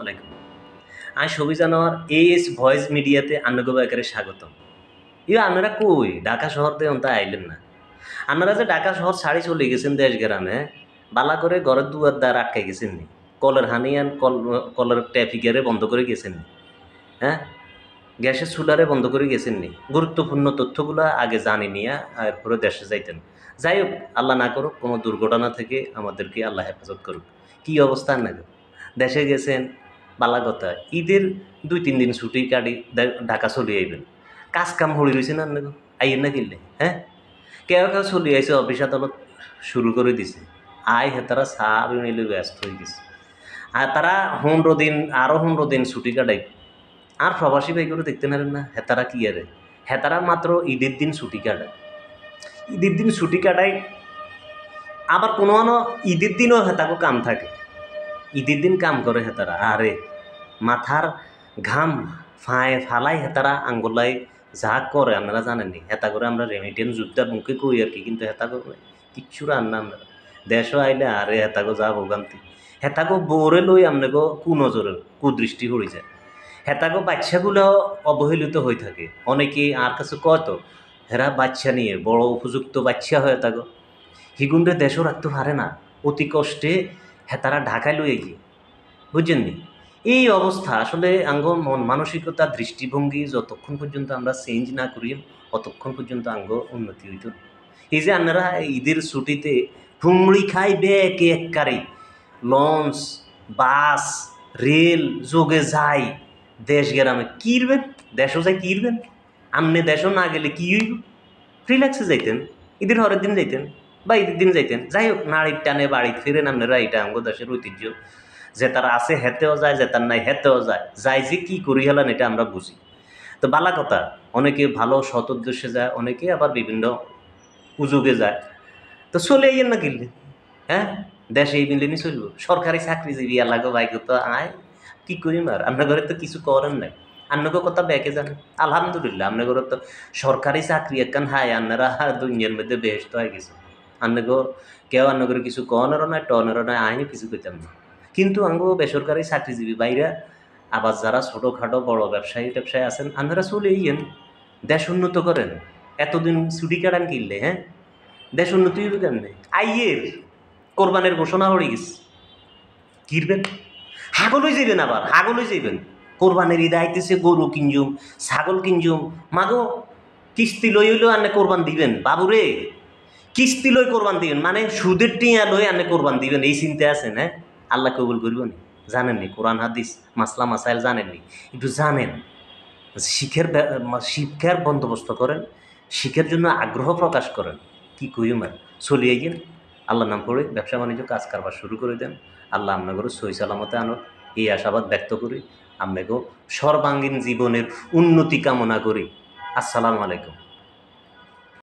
আলাইকুম। আমি সবই জানোয়ার এএস ভয়েস মিডিয়াতে আন্নগো একেবারে স্বাগতম। আপনারা কই ঢাকা শহর দিয়ে অন্ত আইলেন না। আপনারা যে ঢাকা শহর ছাড়ি চলে গেছেন দেশ গ্রামে, বালা করে ঘরের দুয়ার দ্বার আটকাই গেছেন নি? কলের হানিয়ান কলের ট্যাপিকারে বন্ধ করে গেছেন নি? হ্যাঁ, গ্যাসের চুলারে বন্ধ করে গেছেন নি? গুরুত্বপূর্ণ তথ্যগুলো আগে জানি নিয়ে এরপরে দেশে যাইতেন। যাই হোক, আল্লাহ না করুক কোনো দুর্ঘটনা থেকে আমাদেরকে আল্লাহ হেফাজত করুক। কি অবস্থা না দেশে গেছেন, বালা কথা ঈদের 2-3 দিন ছুটি কাটি ঢাকা চলে আইবেন। কাজ কাম হয়ে রয়েছে না আপনাকে, আইয়েন না কিনলে হ্যাঁ, কেউ কেউ চলে আইসে অফিস আদালত শুরু করে দিছে। হেতারা সাপ মিলে ব্যস্ত হয়ে গেছে। আর তারা 15 দিন আরও 15 দিন ছুটি কাটাই। আর প্রবাসী ভাই করে দেখতে পারেন না হেতারা কি আরে, হেতারা মাত্র ঈদের দিন ছুটি কাটায়। ঈদের দিন ছুটি কাটায়, আবার কোনো ঈদের দিনও হেতাকে কাম থাকে। ঈদের দিন কাম করে হেতারা, আরে মাথার ঘাম ফালাই হেতারা আঙ্গুলাই যা করে আপনারা জানেননি। হেতা করে আমরা রেমিটেন্স যুদ্ধের মুখে কই আর কি, কিন্তু হেতা করে কিচ্ছু রান্না আমরা দেশও আইলে আরে হেতাগো যা ভোগান্তি। হেতাগো বোরে লই আপনাকে কুনজরে কুদৃষ্টি হয়ে যায়। হেতাগো বাচ্চাগুলো অবহেলিত হয়ে থাকে। অনেকে আর কাছে কত হেরা বাচ্চা নিয়ে বড় উপযুক্ত বাচ্চা হয়ে থাকো হিগুন্ডে দেশও রাখতে পারে না। অতি কষ্টে হেতারা ঢাকায় লইয়ে গিয়ে, বুঝছেননি? এই অবস্থা আসলে আঙ্গ মন মানসিকতা দৃষ্টিভঙ্গি যতক্ষণ পর্যন্ত আমরা চেঞ্জ না করি ততক্ষণ পর্যন্ত আঙ্গ উন্নতি হইত। এই যে আপনারা ঈদের ছুটিতে হুমড়ি খাই বেকে এককারে লঞ্চ বাস রেল যোগে যায় দেশ গ্রামে, কিরবেন দেশও যাই কিরবেন। আমনে দেশও না গেলে কি হইব? রিল্যাক্সে যাইতেন, ঈদের হরের দিন যাইতেন বা ঈদের দিন যাইতেন। যাই হোক, নাড়ির টানে বাড়ি ফিরেন আপনারা, এটা আঙ্গ দেশের ঐতিহ্য। যে তার আছে হেতেও যায়, যে তার নাই হেতেও যায়, যাই যে কি করি হেলান এটা আমরা বুঝি। তো বালা কথা, অনেকে ভালো সৎ উদ্দেশ্যে যায়, অনেকে আবার বিভিন্ন উযোগে যায়। তো চলে আইয়েন না কিনলে হ্যাঁ, দেশে এই মিলেনি চলবো। সরকারি চাকরিজীবী এলাকা বাইক তো আয় কি করিম আর, আপনার ঘরে তো কিছু করেন নাই। আপনাকে কথা ব্যাকে যান আলহামদুলিল্লাহ, আপনার ঘরে তো সরকারি চাকরি একখান হাই, আপনারা দুনিয়ার মধ্যে বেহেশত হয়ে গেছে। আপনাকে কেউ আপনার ঘরে কিছু কনেরও নয় টনেরও নয়, আইনি কিছু কইতাম না। কিন্তু আঙ্গো বেসরকারি চাকরিজীবী বাইরা আবার যারা ছোটোখাটো বড় ব্যবসায়ী আছেন, আপনারা চলে ইয়েন, দেশ উন্নত করেন। এতদিন ছুটি কাটান কিনলে হ্যাঁ, দেশ উন্নতি হইবে কেমনে? আইয়ের কোরবানের ঘোষণা হয়ে গেছে, কিনবেন হাগলই যাইবেন, আবার হাগলই যাইবেন। কোরবানের ঈদ আইতেছে, গরু কিনজুম ছাগল কিনজুম, মাগো কিস্তি লই হইলেও আনে কোরবান দিবেন বাবুরে। কিস্তি লই কোরবান দিবেন মানে সুদের টিয়া লই আনে কোরবান দিবেন, এই চিন্তা আছেন হ্যাঁ? আল্লাহ কবুল করব নি? জানেননি কোরআন হাদিস মাসলা মাসাইল জানেননি? একটু জানেন, শিক্ষার বন্দোবস্ত করেন, শিক্ষার জন্য আগ্রহ প্রকাশ করেন। কি কইম আর, চলিয়ে গিয়ে আল্লাহ নাম পড়ে ব্যবসা বাণিজ্য কাজ কারবার শুরু করে দেন। আল্লাহ আপনাকে সই সালামতে আনক, এই আশাবাদ ব্যক্ত করি। আপনাকেও সর্বাঙ্গীন জীবনের উন্নতি কামনা করি। আসসালামু আলাইকুম।